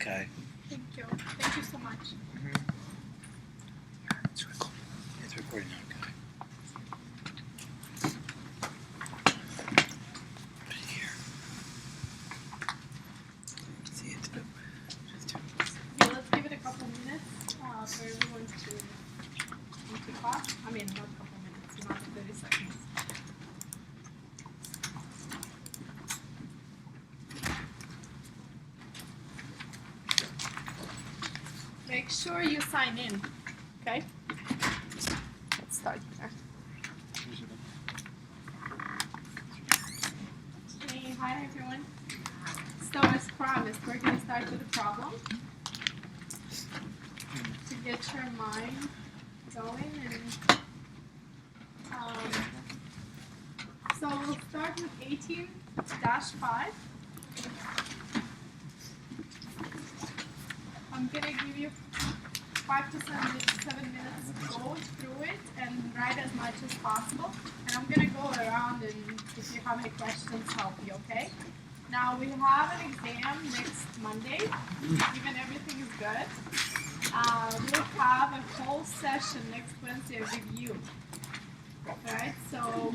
Okay. Thank you. Thank you so much. It's recording now. Okay. Right here. See it. Yeah, let's give it a couple minutes for everyone to kick off. I mean, not a couple minutes, not 30 seconds. Make sure you sign in, okay? Let's start here. Hey, hi everyone. So as promised, we're going to start with a problem to get your mind going. And so we'll start with 18-5. I'm going to give you 5 to 7 minutes to go through it and write as much as possible. And I'm going to go around and if you have any questions, help you, okay? Now we have an exam next Monday, even everything is good. We'll have a whole session next Wednesday of review. Right? So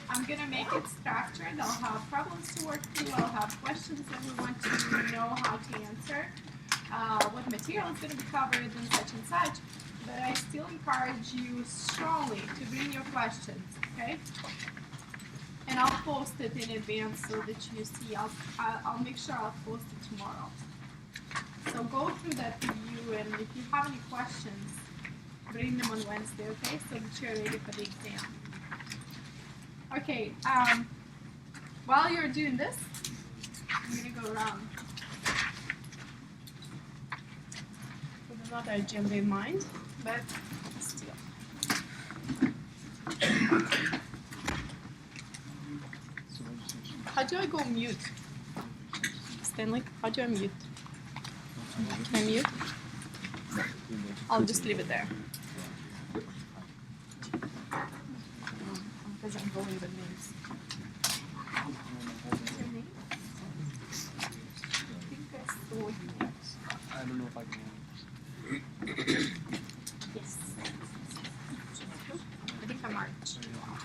I'm gonna make it structured. I'll have problems to work through. I'll have questions that we want to know how to answer. What material is going to be covered and such. But I still encourage you strongly to bring your questions, okay? And I'll post it in advance so that you see. I'll make sure I'll post it tomorrow. So go through that review, and if you have any questions, bring them on Wednesday, okay? So that you're ready for the exam. Okay, while you're doing this, I'm going to go around with another agenda in mind, but still. How do I go mute? Stanley, how do I mute? Can I mute? I'll just leave it there. Because I'm going with names. What's your name? I think I saw you. I don't know if I can. Yes. I think I marked you off.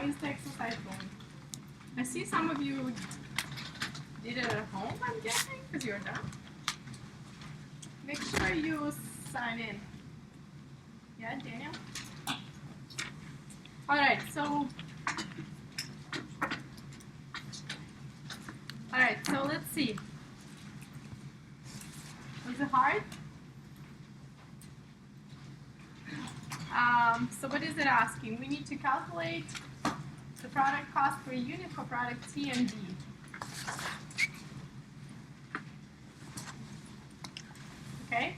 is the exercise going? I see some of you did it at home, I'm guessing, because you're done. Make sure you sign in. Yeah, Daniel? Alright, so let's see. Was it hard? So what is it asking? We need to calculate the product cost per unit for product C and D. Okay?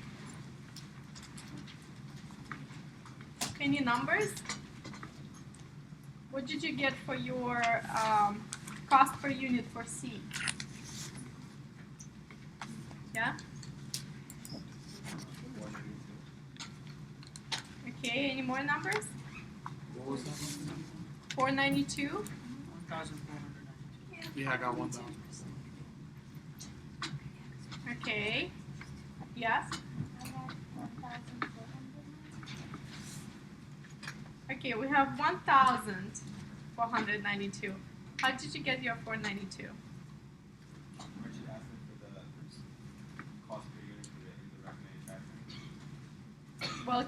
Any numbers? What did you get for your cost per unit for C? Yeah? Okay, any more numbers? What was that? 492? 1,492. Yeah, I got 1,000. Okay. Yes? Okay, we have 1,492. How did you get your 492? Aren't you asking for the cost per unit for the indirect manufacturing? Well,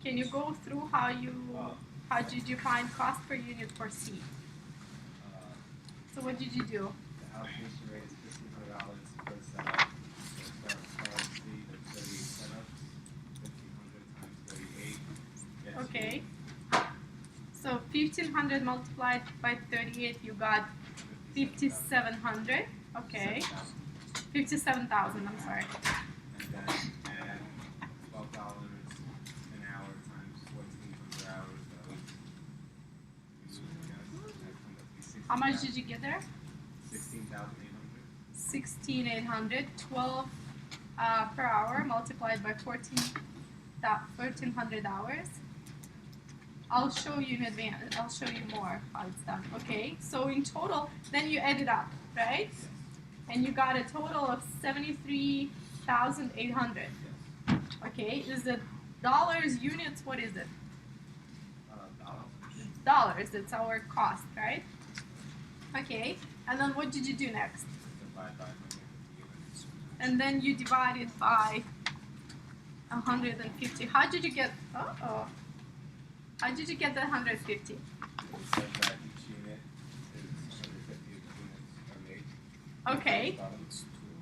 can you go through how did you find cost per unit for C? So what did you do? The allocation rate is $1,500 per setup. So start C, that's 38 setups. 1,500 times 38. Gets Okay. So 1,500 multiplied by 38, you got 5,700. Okay. 57,000, I'm sorry. And then add $12 an hour times 1,400 hours. How much did you get there? 16,800. 16,800. 12 per hour multiplied by 1,400 hours. I'll show you in advance. I'll show you more how it's done. Okay, so in total, then you add it up, right? And you got a total of 73,800. Yes. Okay, is it dollars, units? What is it? Dollars. Dollars. It's our cost, right? Okay, and then what did you do next? Divide by 150 units. And then you divide it by 150. How did you get? How did you get the 150? It says that each unit is 150 units are made. Okay.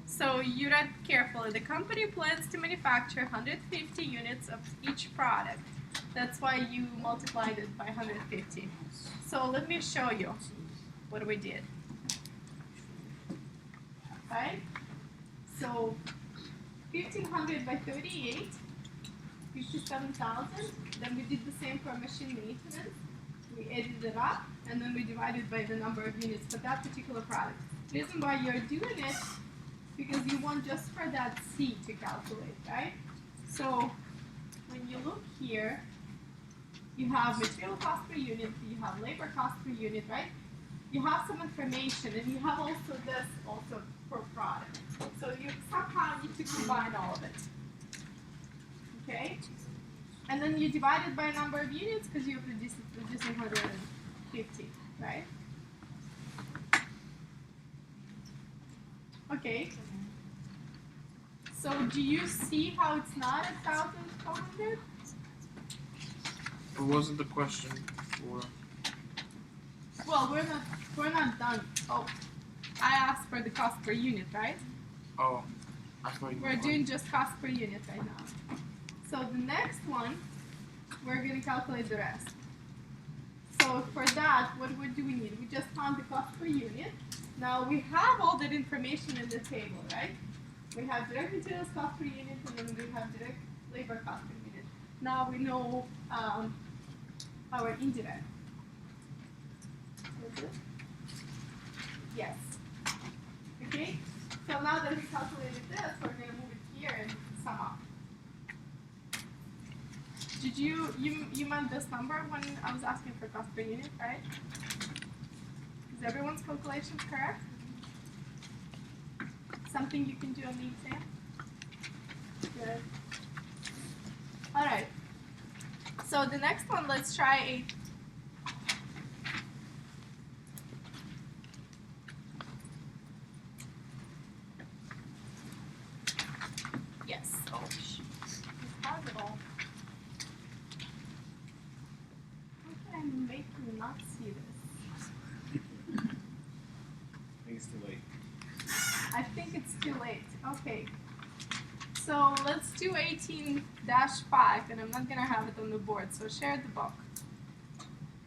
So you read carefully. The company plans to manufacture 150 units of each product. That's why you multiplied it by 150. So let me show you what we did. Right? So 1,500 by 38, 57,000. Then we did the same for machine maintenance. We added it up, and then we divided by the number of units for that particular product. The reason why you're doing it because you want just for that C to calculate, right? So when you look here, you have material cost per unit, you have labor cost per unit, right? You have some information, and you have also this also per product. So you somehow need to combine all of it. Okay? And then you divide it by a number of units because you're producing 150, right? Okay. So do you see how it's not 1,400? What wasn't the question for? Well, we're not done. Oh, I asked for the cost per unit, right? Oh, I thought you We're meant doing just cost per unit right now. So the next one, we're going to calculate the rest. So for that, what do we need? We just found the cost per unit. Now we have all that information in the table, right? We have direct materials cost per unit, and then we have direct labor cost per unit. Now we know our indirect. Yes. Okay? So now that we calculated this, we're going to move it here and sum up. Did you meant this number when I was asking for cost per unit, right? Is everyone's calculation correct? Something you can do on the exam? Good. Alright. So the next one, let's try think it's too late. Okay. So let's do 18-5, and I'm not gonna have it on the board. So share the book,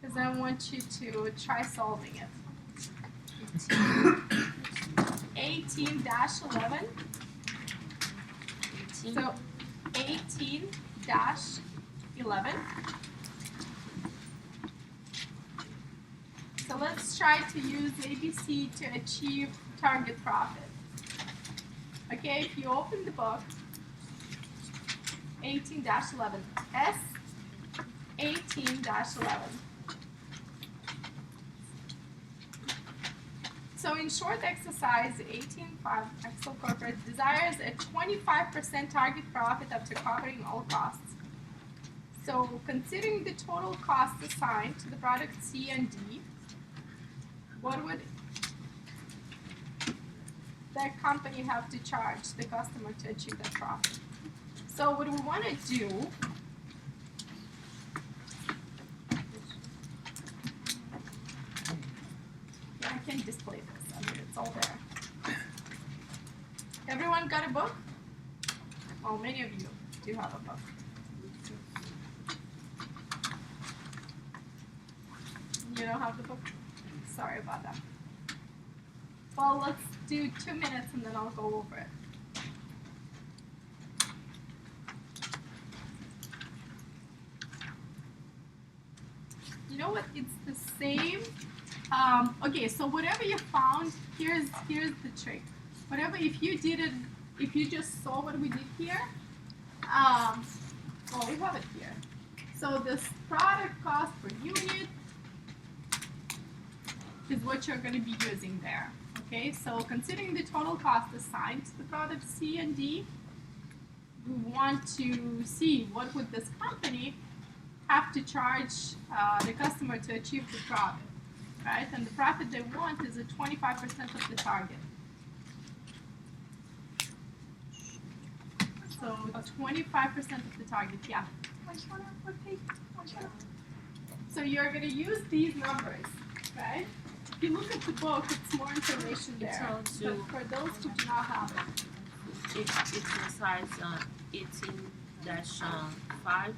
because I want you to try solving it. 18-11. So 18-11. So let's try to use ABC to achieve target profit. Okay, if you open the book, 18-11, S 18-11. So in short exercise 18.5, Excel Corporate desires a 25% target profit after covering all costs. So considering the total cost assigned to the product C and D, what would that company have to charge the customer to achieve that profit? So what we want to do, yeah, I can display this. I mean, it's all there. Everyone got a book? Oh, many of you do have a book. You don't have the book? Sorry about that. Well, let's do 2 minutes and then I'll go over it. You know what? It's the same. Okay, so whatever you found, here's the trick. Whatever, if you just saw what we did here, well, we have it here. So this product cost per unit is what you're going to be using there. Okay, so considering the total cost assigned to the product C and D, we want to see what would this company have to charge the customer to achieve the profit, right? And the profit they want is a 25% of the target. So 25% of the target, yeah. So you're going to use these numbers, right? If you look at the book, it's more information there. But for those who do not have it, It's in size 18-5.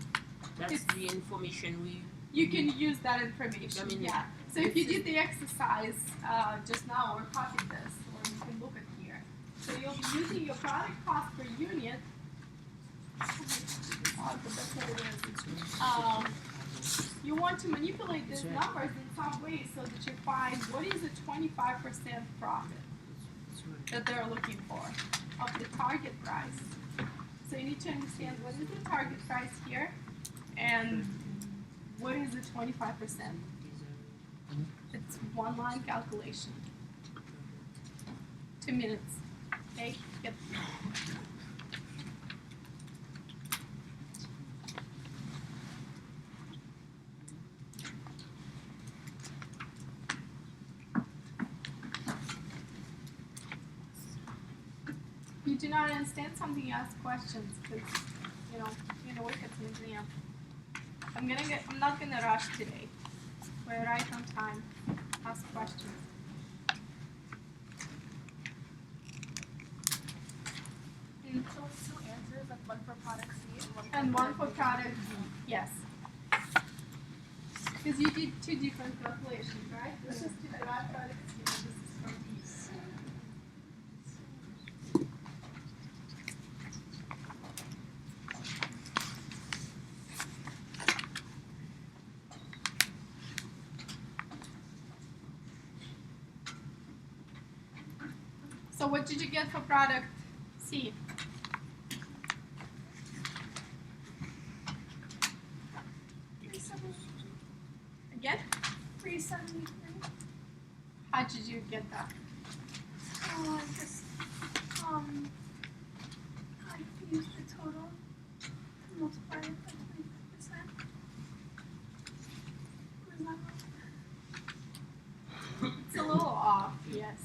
That's the information we. you can use that information. I mean, yeah. So if you did the exercise just now, or copied this, or you can look at here. So you'll be using your product cost per unit. You want to manipulate these numbers in some way so that you find what is the 25% profit that they're looking for of the target price. So you need to understand what is the target price here and what is the 25%. It's one line calculation. 2 minutes. Okay? Yep. If you do not understand something, ask questions, because you know what gets museum. I'm not gonna rush today. We're right on time. Ask questions. So it's 2 answers, like one for product C And one for product B, yes. Because you did 2 different calculations, right? This is to derive product C and this is from B. So what did you get for product C? Again? 373. How did you get that? Oh, I just I used the total and multiplied it by 25%. Was that wrong? It's a little off, yes.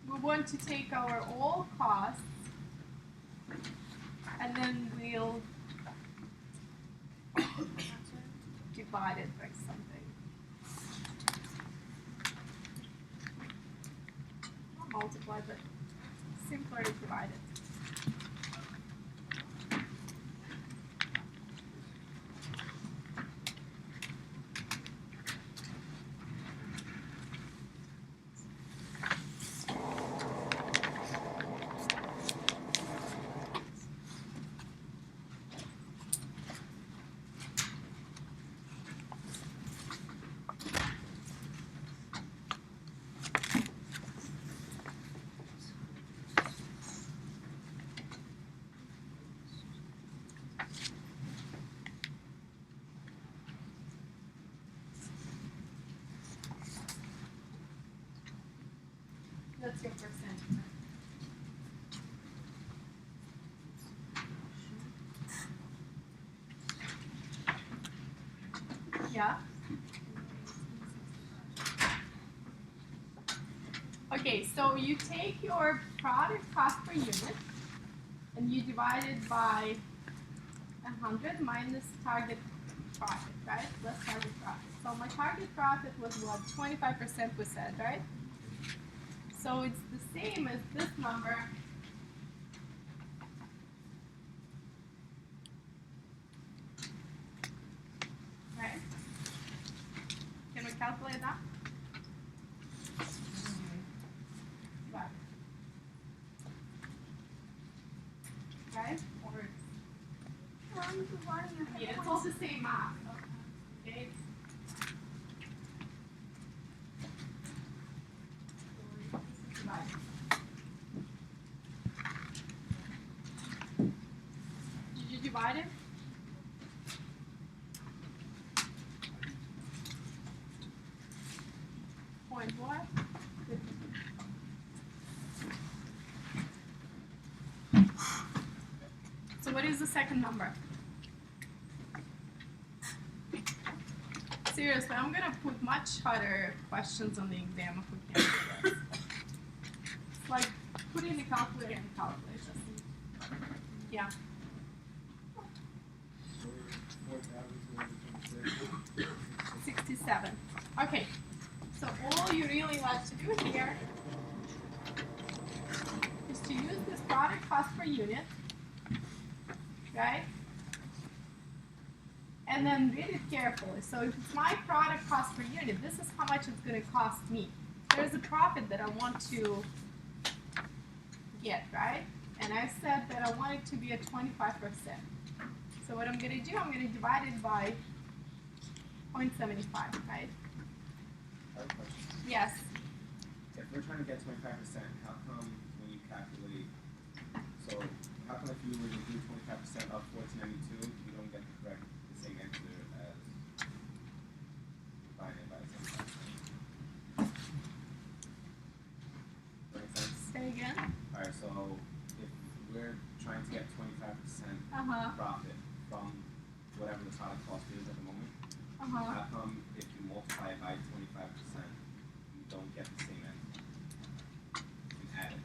We want to take our all costs and then we'll divided by something. Not multiply, but simpler is divided. That's your percent. Yeah. Okay, so you take your product cost per unit and you divide it by 100 minus target profit, right? Less target profit. So my target profit was what? 25% we said, right? So it's the same as this number. Right? Can we calculate that? Right. Right? Or I'm dividing it by yeah, it's points. all the same math. Okay. Right. Did you divide it? Point what? So what is the second number? Seriously, I'm gonna put much harder questions on the exam if we can't do this. It's like putting the calculator in the calculation. Yeah. 67. Okay. So all you really like to do here is to use this product cost per unit, right? And then read it carefully. So if it's my product cost per unit, this is how much it's going to cost me. There's a profit that I want to get, right? And I said that I want it to be at 25%. So what I'm going to do, I'm going to divide it by 0.75, right? I have a question. Yes. If we're trying to get 25%, how come when you calculate, so how come if you were to do 25% of 1492, you don't get the same answer as dividing by 75%? Make sense? Say again. Alright, so if we're trying to get 25% Uh-huh. profit from whatever the product cost is at the moment, Uh-huh. how come if you multiply it by 25%, you don't get the same answer? You add it.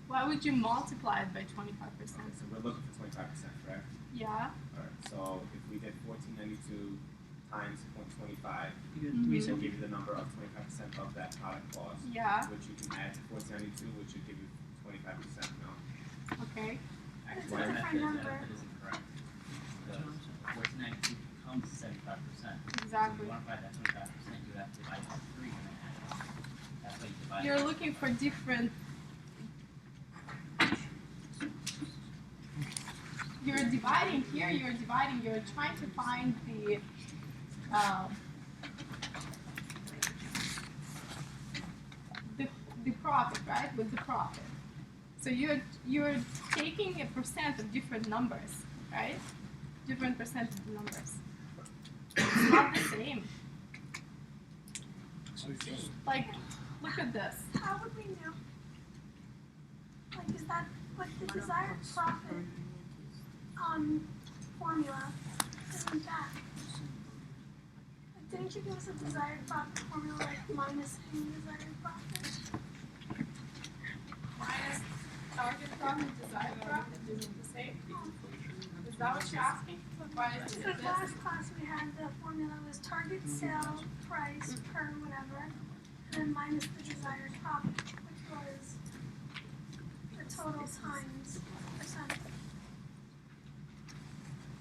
Why would you multiply it by 25%? Okay, so we're looking for 25%, correct? Yeah. Alright, so if we did 1492 times 0.25, Mhm. we should give you the number of 25% of that product cost, Yeah. which you can add to 1492, which should give you 25%, no? Okay. It's Why a not? different number. That isn't correct. Because 1492 becomes 75%. So if Exactly. you want to find that 25%, you have to divide by 3 and then add it. That's why you divide You're it. looking for different. You're dividing here. You're dividing. You're trying to find the. The profit, right? With the profit. So you're taking a percent of different numbers, right? Different percent of numbers. It's not the same. So you just Like, look at this. How would we know? Like, is that what the desired profit formula? Isn't that? Like, didn't you give us a desired profit formula, like minus any desired profit? Minus target profit, desired profit isn't the same. Is that what you're asking? Why is it Because this? last class we had the formula was target sale price per whatever, and then minus the desired profit, which was the total times percent.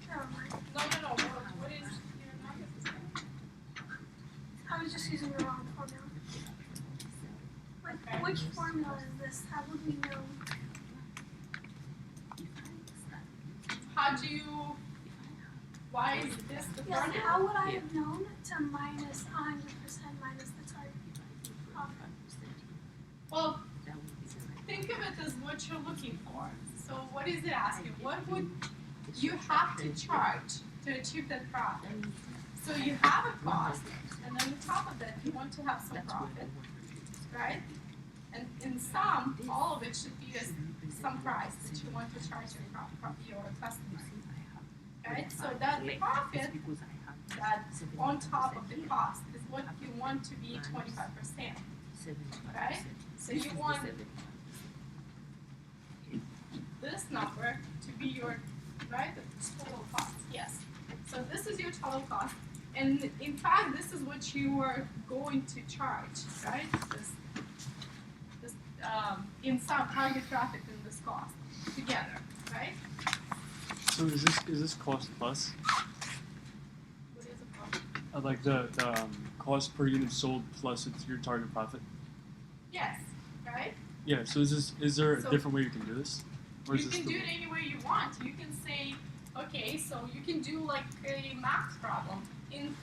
Never mind. No. What is your market percent? I was just using the wrong formula. Like, which formula is this? How would we know? How do you? Why is this the Yes, formula? how would I have known to minus 100% minus the target profit? Well, think of it as what you're looking for. So what is it asking? What would you have to charge to achieve that profit? So you have a cost, and then on top of that, you want to have some profit, right? And in sum, all of it should be some price that you want to charge your customers, right? So that profit, that on top of the cost, is what you want to be 25%, right? So you want this number to be your, right, the total cost, yes. So this is your total cost, and in fact, this is what you are going to charge, right? This in some target traffic and this cost together, right? So is this cost plus? What is it called? Like the cost per unit sold plus it's your target profit? Yes, right? Yeah. So is there a So- different way you can do this? Or is You this can do it any way you want. You can say, okay, so you can do like a math problem. In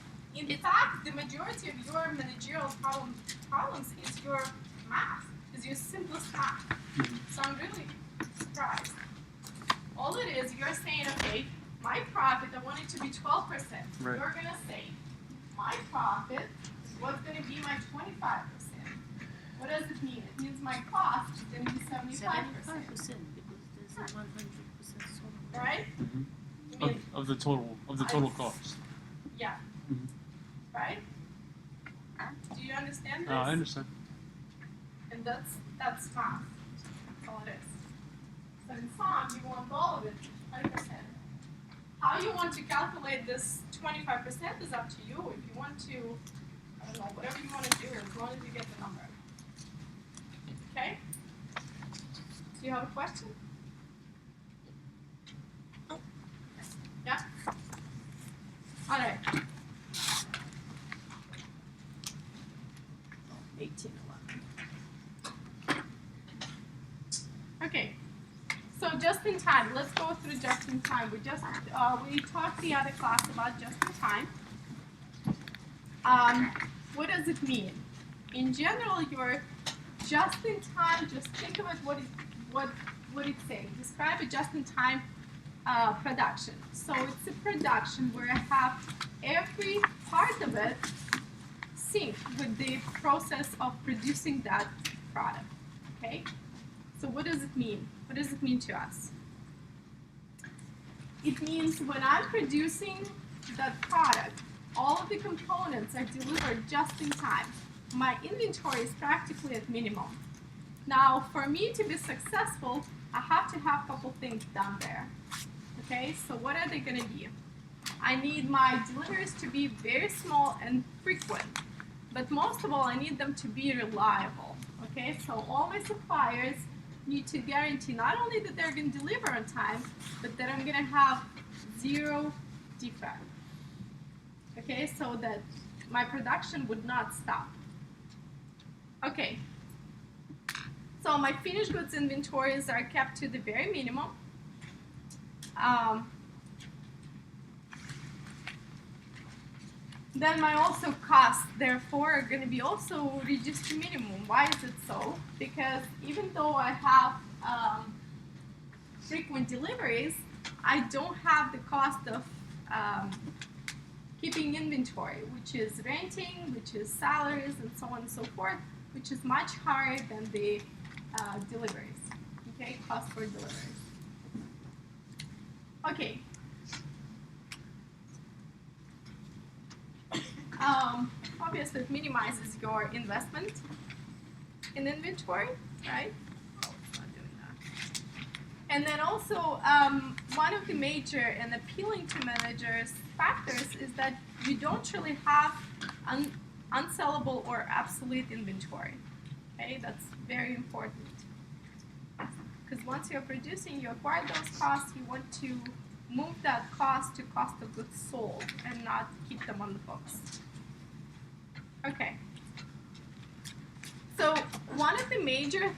fact, the majority of your managerial problems is your math, is your simplest math. Mhm. So I'm really surprised. All it is, you're saying, okay, my profit, I want it to be 12%. Right. You're gonna say, my profit is what's gonna be my 25%. What does it mean? It means my cost is gonna be 75%. because there's a 100% sold. Right? Mhm. I mean, Of the total cost? yeah. Mhm. Right? Do you understand this? I understand. And that's math. That's all it is. So in sum, you want all of it, 20%. How you want to calculate this 25% is up to you. If you want to, I don't know, whatever you want to do, as long as you get the number. Okay? Do you have a question? Yeah? All right. 1811. Okay. So just in time, let's go through just in time. We talked the other class about just in time. What does it mean? In general, your just in time, just think of it what it's saying. Describe a just in time production. So it's a production where I have every part of it sync with the process of producing that product. Okay? So what does it mean? What does it mean to us? It means when I'm producing that product, all of the components are delivered just in time. My inventory is practically at minimum. Now, for me to be successful, I have to have a couple things done there. Okay, so what are they going to be? I need my deliveries to be very small and frequent, but most of all, I need them to be reliable. Okay, so all my suppliers need to guarantee not only that they're going to deliver on time, but that I'm going to have zero defect. Okay, so that my production would not stop. Okay, so my finished goods inventories are kept to the very minimum. Then my also costs, therefore, are going to be also reduced to minimum. Why is it so? Because even though I have frequent deliveries, I don't have the cost of keeping inventory, which is renting, which is salaries, and so on and so forth, which is much higher than the deliveries. Okay, cost for deliveries. Okay. Obviously, it minimizes your investment in inventory, right? Oh, it's not doing that. And then also, one of the major and appealing to managers factors is that you don't really have unsellable or obsolete inventory. Okay, that's very important. Because once you're producing, you acquire those costs, you want to move that cost to cost of goods sold and not keep them on the books. Okay. So one of the major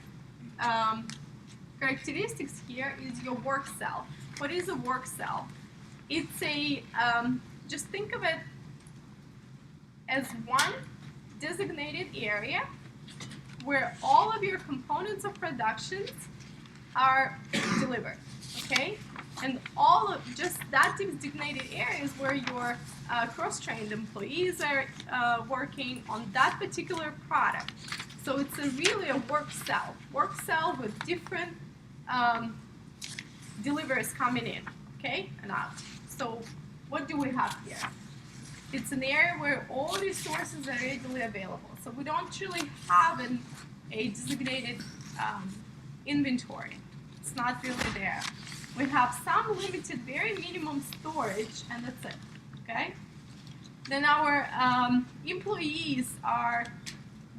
characteristics here is your work cell. What is a work cell? It's a, just think of it as one designated area where all of your components of productions are delivered, okay? And all of just that designated areas where your cross-trained employees are working on that particular product. So it's really a work cell with different deliveries coming in, okay, and out. So what do we have here? It's an area where all resources are readily available. So we don't really have a designated inventory. It's not really there. We have some limited, very minimum storage, and that's it, okay? Then our employees are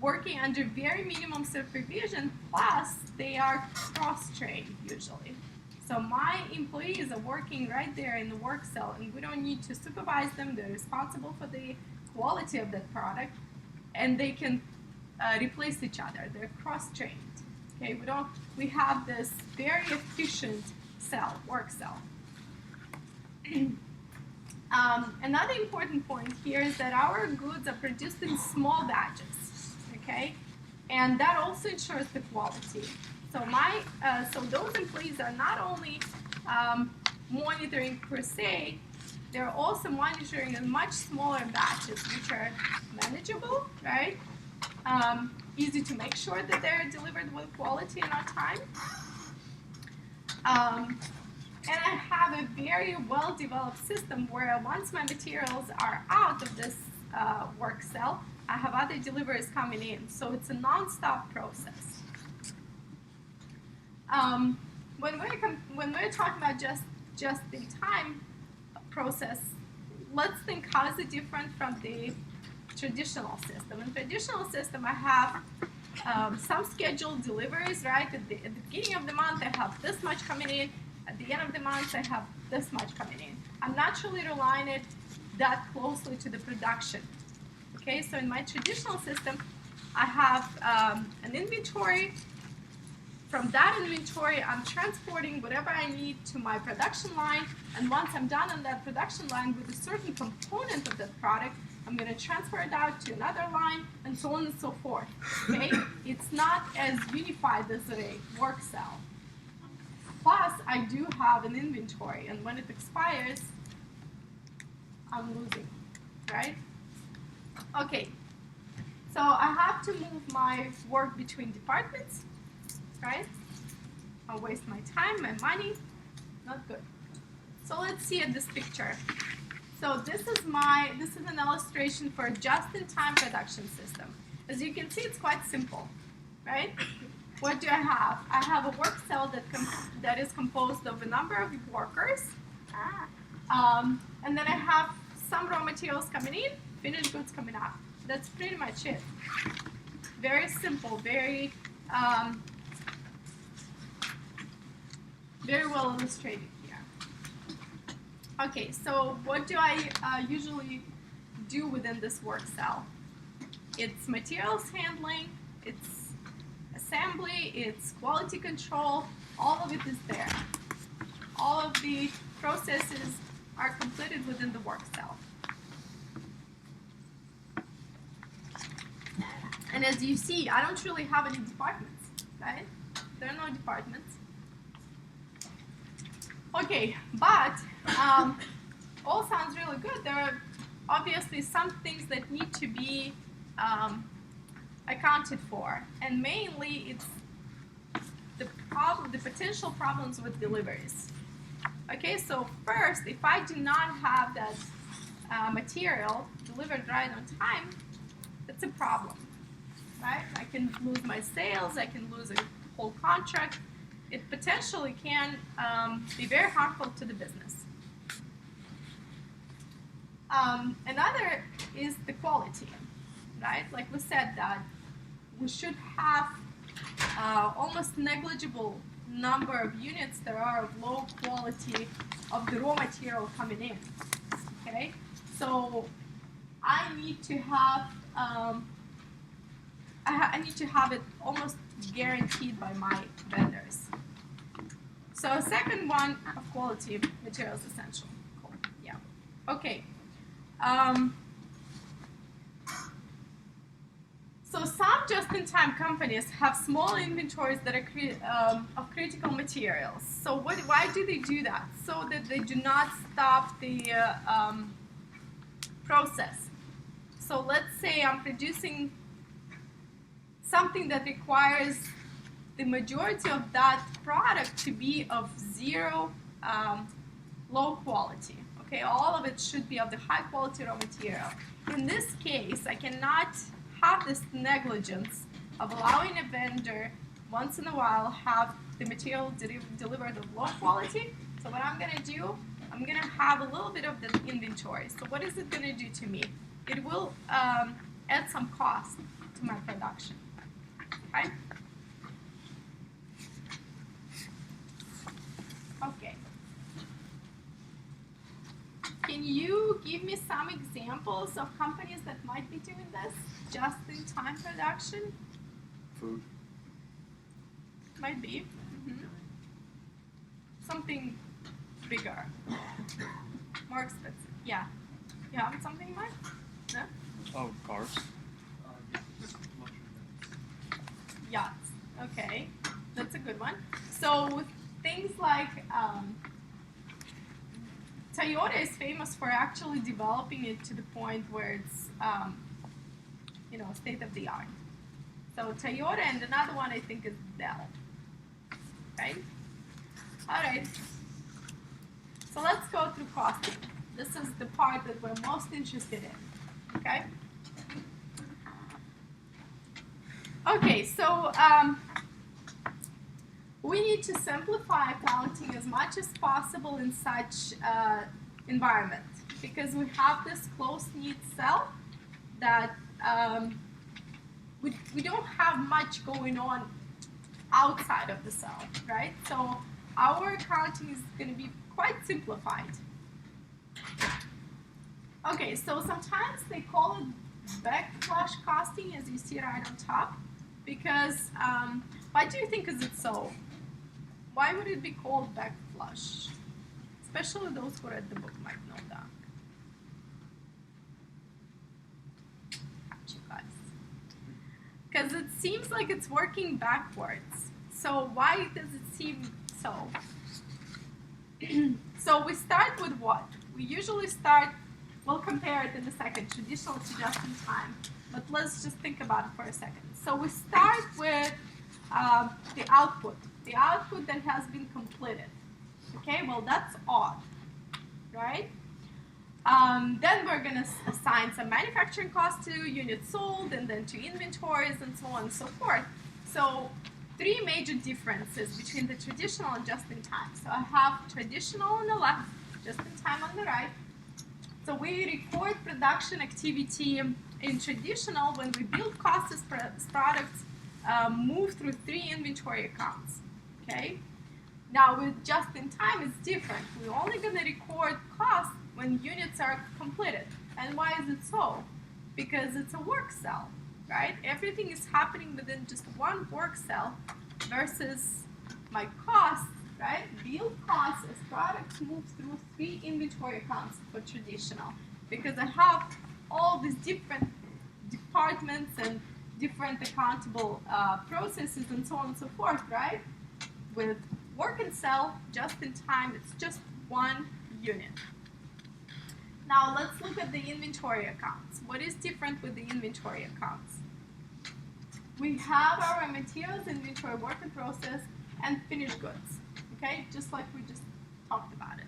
working under very minimum supervision, plus they are cross-trained usually. So my employees are working right there in the work cell, and we don't need to supervise them. They're responsible for the quality of that product, and they can replace each other. They're cross-trained. Okay, we have this very efficient work cell. Another important point here is that our goods are produced in small batches, okay, and that also ensures the quality. So so those employees are not only monitoring per se, they're also monitoring in much smaller batches, which are manageable, right? Easy to make sure that they're delivered with quality and on time. And I have a very well-developed system where once my materials are out of this work cell, I have other deliveries coming in. So it's a non-stop process. When we're talking about just-in-time process, let's think how is it different from the traditional system. In traditional system, I have some scheduled deliveries, right? At the beginning of the month, I have this much coming in. At the end of the month, I have this much coming in. I'm not really relying it that closely to the production. Okay, so in my traditional system, I have an inventory. From that inventory, I'm transporting whatever I need to my production line, and once I'm done on that production line with a certain component of that product, I'm going to transfer it out to another line, and so on and so forth. Okay, it's not as unified as a work cell. Plus, I do have an inventory, and when it expires, I'm losing, right? Okay, so I have to move my work between departments, right? I'll waste my time, my money, not good. So let's see at this picture. So this is an illustration for a just-in-time production system. As you can see, it's quite simple, right? What do I have? I have a work cell that is composed of a number of workers, and then I have some raw materials coming in, finished goods coming out. That's pretty much it. Very simple, very well illustrated here. Okay, so what do I usually do within this work cell? It's materials handling, it's assembly, it's quality control, all of it is there. All of the processes are completed within the work cell. And as you see, I don't really have any departments, right? There are no departments. Okay, but all sounds really good. There are obviously some things that need to be accounted for, and mainly it's the potential problems with deliveries. Okay, so first, if I do not have that material delivered right on time, it's a problem, right? I can lose my sales, I can lose a whole contract. It potentially can be very harmful to the business. Another is the quality, right? Like we said that we should have almost negligible number of units that are of low quality of the raw material coming in. Okay, so I need to have I need to have it almost guaranteed by my vendors. So a second one of quality materials essential. Cool. Yeah. Okay. So some just-in-time companies have small inventories that are of critical materials. So why do they do that? So that they do not stop the process. So let's say I'm producing something that requires the majority of that product to be of zero low quality. Okay, all of it should be of the high quality raw material. In this case, I cannot have this negligence of allowing a vendor once in a while have the material delivered of low quality. So what I'm gonna do, I'm gonna have a little bit of the inventory. So what is it gonna do to me? It will add some cost to my production. Okay? Okay. Can you give me some examples of companies that might be doing this? Just-in-time production? Food. Might be. Something bigger. More expensive. Yeah. You have something in mind? No? Oh, cars. Yachts. Okay. That's a good one. So with things like Toyota is famous for actually developing it to the point where it's state of the art. So Toyota, and another one I think is Dell. Right? All right. So let's go through costing. This is the part that we're most interested in. Okay? Okay, so we need to simplify accounting as much as possible in such environment because we have this close-knit cell that we don't have much going on outside of the cell, right? So our accounting is going to be quite simplified. Okay, so sometimes they call it backflush costing, as you see right on top, because why do you think is it so? Why would it be called backflush? Especially those who read the book might know that. Got you guys. Because it seems like it's working backwards. So why does it seem so? So we start with what? We usually start, we'll compare it in a second, traditional to just in time. But let's just think about it for a second. So we start with the output that has been completed. Okay, well that's odd, right? Then we're going to assign some manufacturing costs to units sold and then to inventories and so on and so forth. So three major differences between the traditional and just-in-time. So I have traditional on the left, just-in-time on the right. So we record production activity in traditional when we build costs as products move through three inventory accounts. Okay. Now with just-in-time, it's different. We're only going to record costs when units are completed. And why is it so? Because it's a work cell, right? Everything is happening within just one work cell versus my costs, right? Build costs as products move through three inventory accounts for traditional. Because I have all these different departments and different accountable processes and so on and so forth, right? With work and sell, just in time, it's just one unit. Now let's look at the inventory accounts. What is different with the inventory accounts? We have our materials, inventory, work in process, and finished goods. Okay, just like we just talked about it.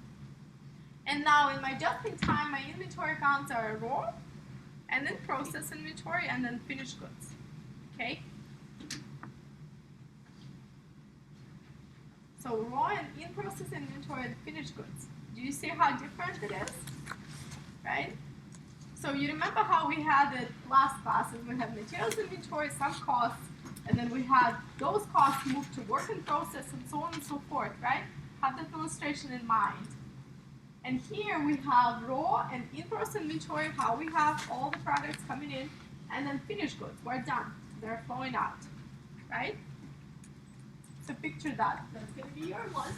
And now in my just-in-time, my inventory accounts are raw, and then process inventory, and then finished goods. Okay? So raw and in-process inventory and finished goods. Do you see how different it is? Right? So you remember how we had it last class, and we had materials inventory, some costs, and then we had those costs moved to work in process and so on and so forth, right? Have that illustration in mind. And here we have raw and in-process inventory, how we have all the products coming in, and then finished goods, we're done. They're flowing out, right? So picture that. That's gonna be your one,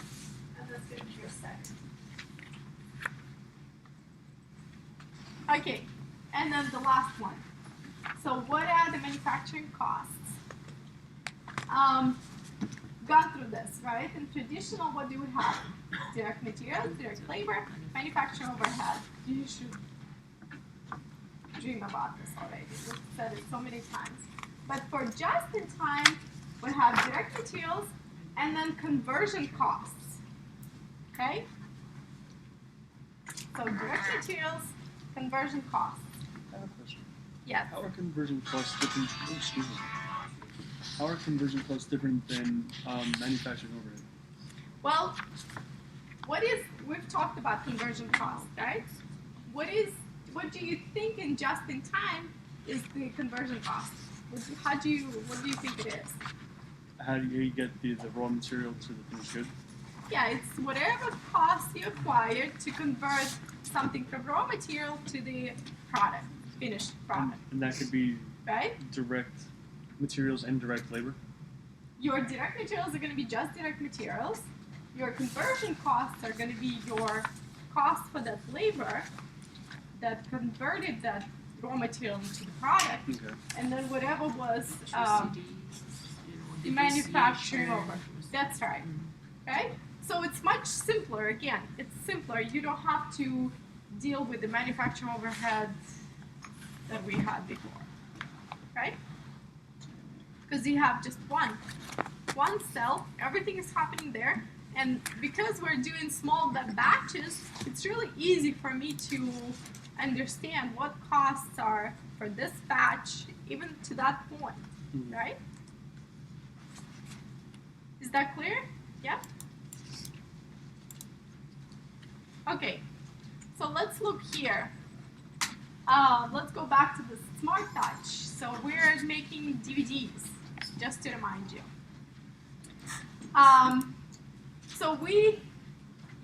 and that's gonna be your second. Okay, and then the last one. So what are the manufacturing costs? Gone through this, right? In traditional, what do we have? Direct materials, direct labor, manufacturing overhead. You should dream about this already. We've said it so many times. But for just in time, we have direct materials and then conversion costs. Okay? So direct materials, conversion costs. I have a question. Yes. How are conversion costs different? Oh, excuse me. How are conversion costs different than manufacturing overhead? Well, we've talked about conversion costs, right? What do you think in just in time is the conversion cost? What do you think it is? How do you get the raw material to the finished good? Yeah, it's whatever cost you acquired to convert something from raw material to the product, finished product, And that could be right? direct materials and direct labor. Your direct materials are going to be just direct materials. Your conversion costs are going to be your cost for that labor that converted that raw material into the product, Okay. and then whatever was the manufacturing over. That's right. Right? So it's much simpler. Again, it's simpler. You don't have to deal with the manufacturing overhead that we had before. Right? Because you have just one cell, everything is happening there, and because we're doing small batches, it's really easy for me to understand what costs are for this batch, even to that point, right? Is that clear? Yeah? Okay, so let's look here. Let's go back to the Smart Touch. So we're making DVDs, just to remind you. So you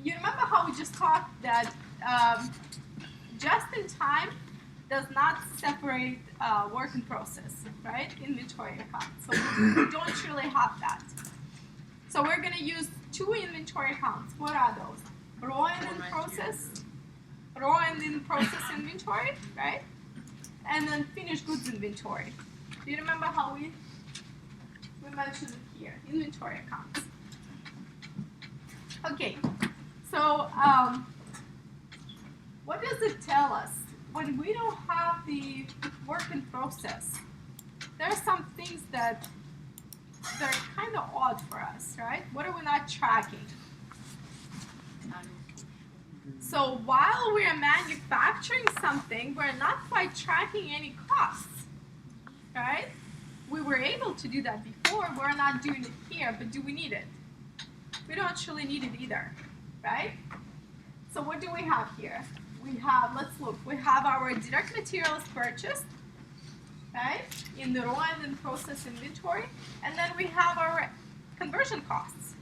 remember how we just talked that just in time does not separate work in process, right? Inventory account. So we don't really have that. So we're going to use two inventory accounts. What are those? Raw and in process. Raw and in process inventory, right? And then finished goods inventory. Do you remember how we mentioned it here? Inventory accounts. Okay, so what does it tell us? When we don't have the work in process, there are some things that they're kind of odd for us, right? What are we not tracking? So while we're manufacturing something, we're not quite tracking any costs, right? We were able to do that before, we're not doing it here, but do we need it? We don't actually need it either, right? So what do we have here? We have, let's look, we have our direct materials purchased, right? In the raw and in process inventory, and then we have our conversion costs,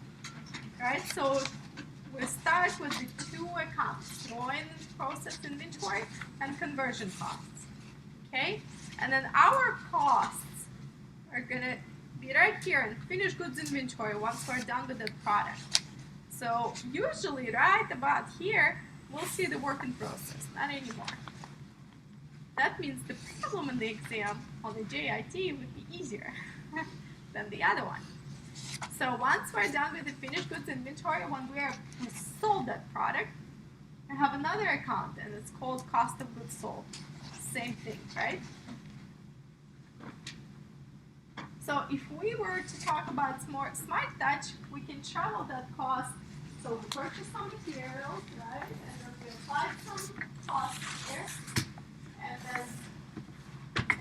right? So we start with the two accounts, raw and process inventory and conversion costs, okay? And then our costs are gonna be right here in finished goods inventory once we're done with the product. So usually right about here, we'll see the work in process, not anymore. That means the problem in the exam on the JIT would be easier than the other one. So once we're done with the finished goods inventory, when we sold that product, I have another account and it's called cost of goods sold. Same thing, right? So if we were to talk about Smart Touch, we can travel that cost. So we purchase some materials, right? And then we apply some cost here. And then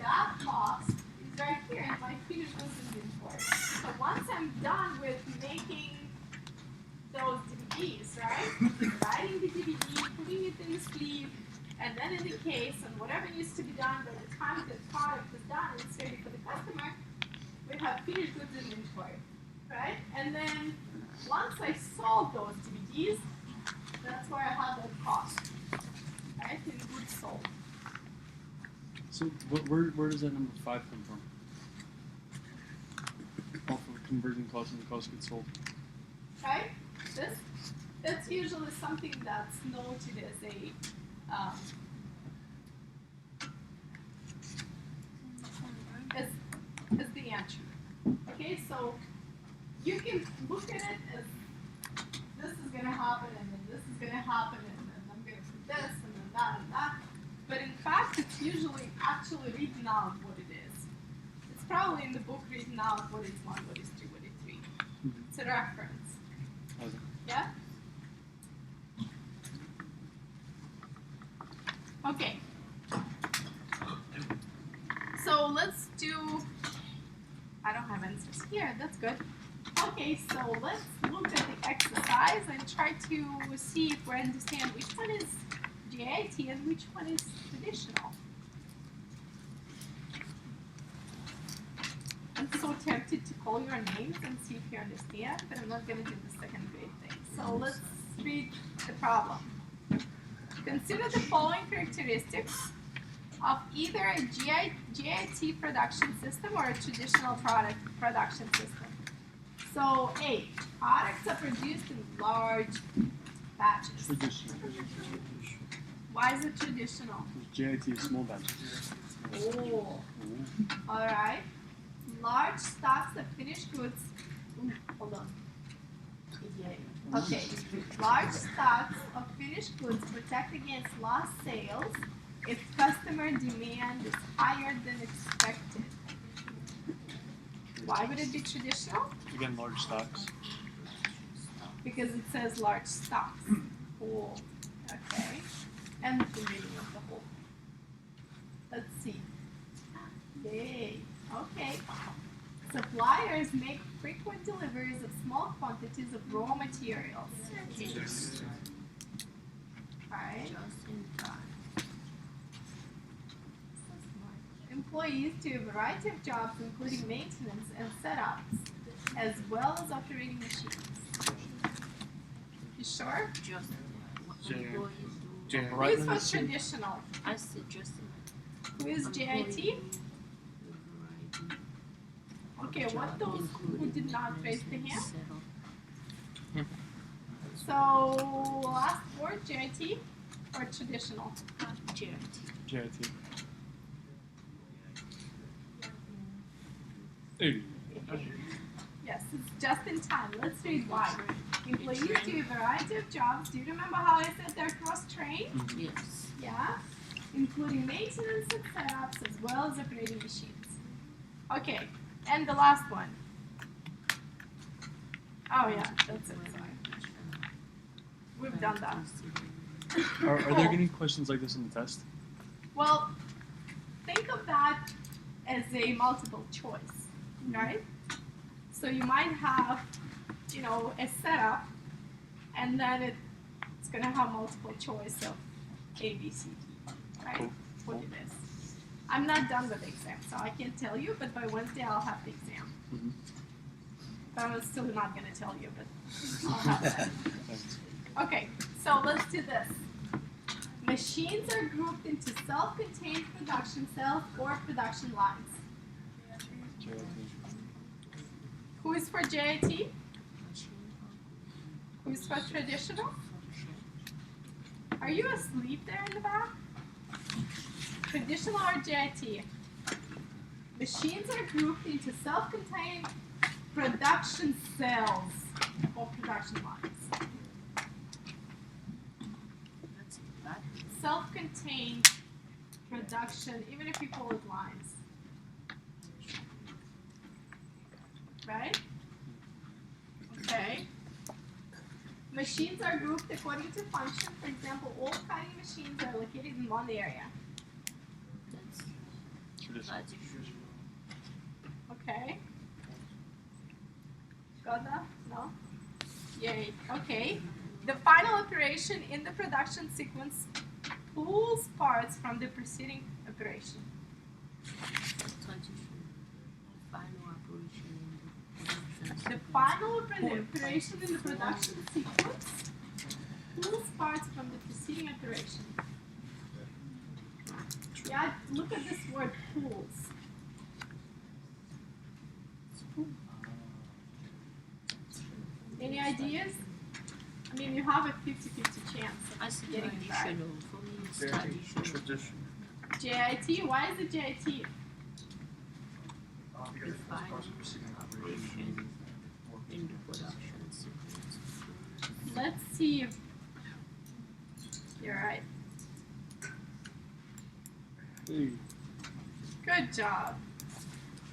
that cost is right here in my finished goods inventory. So once I'm done with making those DVDs, right? Writing the DVD, putting it in the sleeve, And then in the case, and whatever needs to be done by the time the product is done and it's ready for the customer, we have finished goods inventory, right? And then once I sold those DVDs, that's where I have that cost, right? In goods sold. So where does that number 5 come from? Off of conversion cost and the cost of goods sold. Right? That's usually something that's noted as a as the entry. Okay, so you can look at it as this is gonna happen and then this is gonna happen and then I'm gonna put this and then that and that. But in fact it's usually actually written out what it is. It's probably in the book written out what is 1, what is 2, what is 3. It's a reference. Okay. Yeah? Okay. So let's do, I don't have answers here, that's good. Okay, so let's look at the exercise and try to see if we understand which one is GIT and which one is traditional. I'm so tempted to call your names and see if you understand, but I'm not going to do the second grade thing. So let's read the problem. Consider the following characteristics of either a GIT production system or a traditional production system. So A, products are produced in large batches. Traditional. Why is it traditional? JIT is small batches. Oh, alright. Large stocks of finished goods. Ooh, hold on. Yay. Okay. Large stocks of finished goods protect against lost sales if customer demand is higher than expected. Why would it be traditional? Again, large stocks. Because it says large stocks. Cool. Okay. And the reading of the whole. Let's see. Yay. Okay. Suppliers make frequent deliveries of small quantities of raw materials. Alright. Just in time. Employees do a variety of jobs, including maintenance and setups, as well as operating machines. You sure? Just what J- employees J- do. Right, Who's let me for see. traditional? I said just Who is JIT? Okay, what those who did not raise the hand? So, last word, JIT or traditional? JIT. JIT. Hey. Yes, it's just in time. Let's read why. Employees do a variety of jobs. Do you remember how I said they're cross-trained? Yes. Yeah, including maintenance and setups as well as operating machines. Okay, and the last one. Oh yeah, that's it. Sorry. We've done that. Are there any questions like this in the test? Well, think of that as a multiple choice, right? So you might have, you know, a setup, and then it's gonna have multiple choice of A, B, C, D, right? Cool. What it is. I'm not done with the exam, so I can't tell you, but by Wednesday I'll have the exam. Mhm. But I'm still not gonna tell you, but I'll have that. Thanks. Okay, so let's do this. Machines are grouped into self-contained production cells or production lines. JIT. Who is for JIT? Who is for traditional? Are you asleep there in the back? Traditional or JIT? Machines are grouped into self-contained production cells or production lines. That's bad. Self-contained production, even if you call it lines. Right? Okay. Machines are grouped according to function. For example, all cutting machines are located in one area. That's Traditional. logic. Okay. Got that? No? Yay. Okay. The final operation in the production sequence pulls parts from the preceding operation. Final operation in the production. The final operation in the production sequence pulls parts from the preceding operation. Yeah, look at this word pulls. Any ideas? I mean, you have a 50-50 chance I of see getting it right. traditional. For me, it's Very traditional. traditional. JIT, why is it JIT? The final operation in the production sequence. Let's see if you're right. Hey, Good job.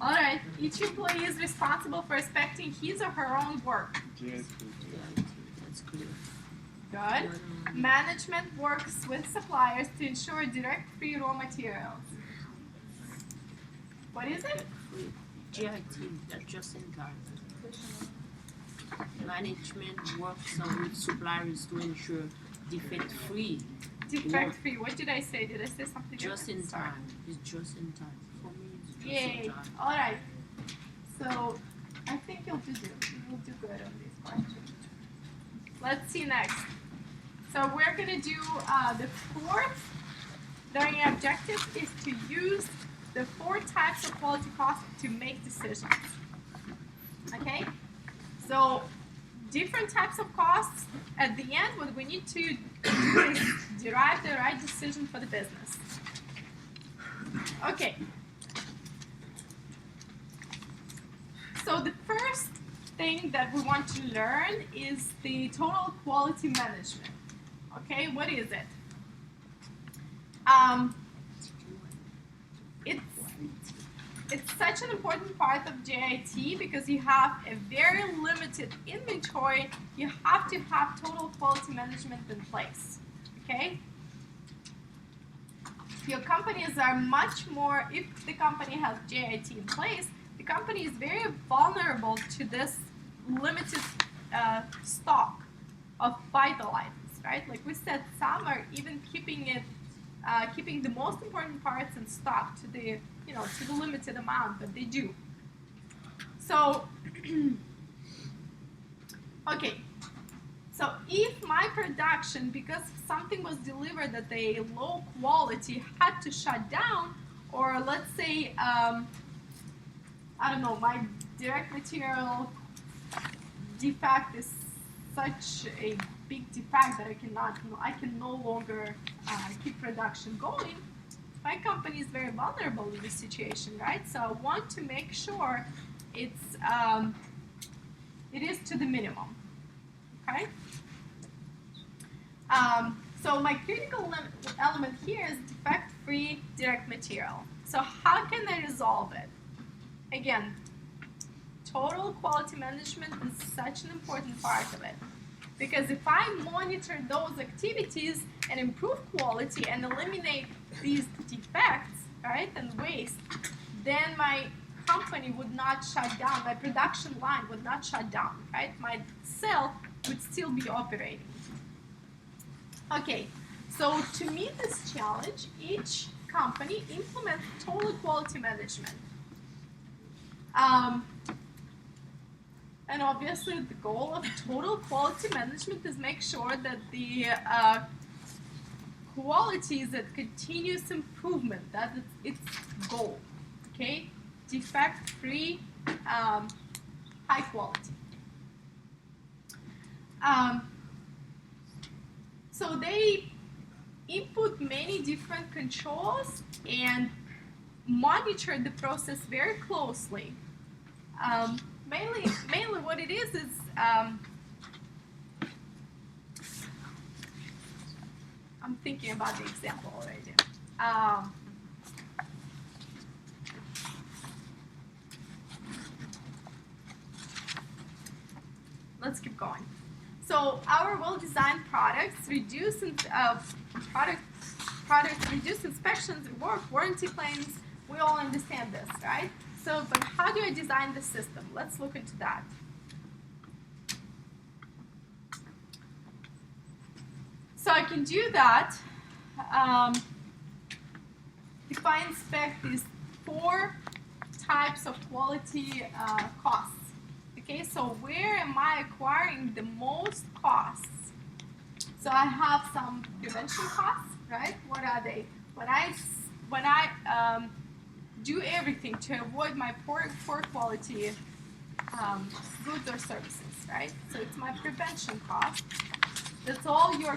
Alright, each employee is responsible for inspecting his or her own work. JIT. Yeah, that's clear. Good. Management works with suppliers to ensure direct free raw materials. What is it? GIT, that's just in time. Management works with suppliers to ensure defect-free. Defect free. What did I say? Did I say something Just different? in Sorry. time. It's just in time. For me, it's just Yay. in time. Alright. So, I think you'll do good on these questions. Let's see next. So we're gonna do the fourth learning objective is to use the 4 types of quality costs to make decisions. Okay? So different types of costs. At the end, what we need to do is derive the right decision for the business. Okay. So the first thing that we want to learn is the total quality management. Okay, what is it? It's such an important part of JIT because you have a very limited inventory. You have to have total quality management in place. Okay? Your companies are much more, if the company has JIT in place, the company is very vulnerable to this limited stock of vital items, right? Like we said, some are even keeping the most important parts in stock to the limited amount, but they do. So, okay. So if my production, because something was delivered at a low quality, had to shut down, or let's say, I don't know, my direct material defect is such a big defect that I can no longer keep production going. My company is very vulnerable in this situation, right? So I want to make sure it is to the minimum, okay? So my critical element here is defect-free direct material. So how can I resolve it? Again, total quality management is such an important part of it. Because if I monitor those activities and improve quality and eliminate these defects, right, and waste, then my company would not shut down, my production line would not shut down, right? My cell would still be operating. Okay, so to meet this challenge, each company implements total quality management. And obviously the goal of total quality management is make sure that the quality is at continuous improvement. That is its goal, okay? Defect-free, high quality. So they input many different controls and monitor the process very closely. Mainly what it is I'm thinking about the example already. Let's keep going. So our well-designed products reduce reduce inspections, warranty claims. We all understand this, right? So, but how do I design the system? Let's look into that. So I can do that define spec these 4 types of quality costs. Okay, so where am I acquiring the most costs? So I have some prevention costs, right? What are they? When I do everything to avoid my poor quality goods or services, right? So it's my prevention cost. That's all your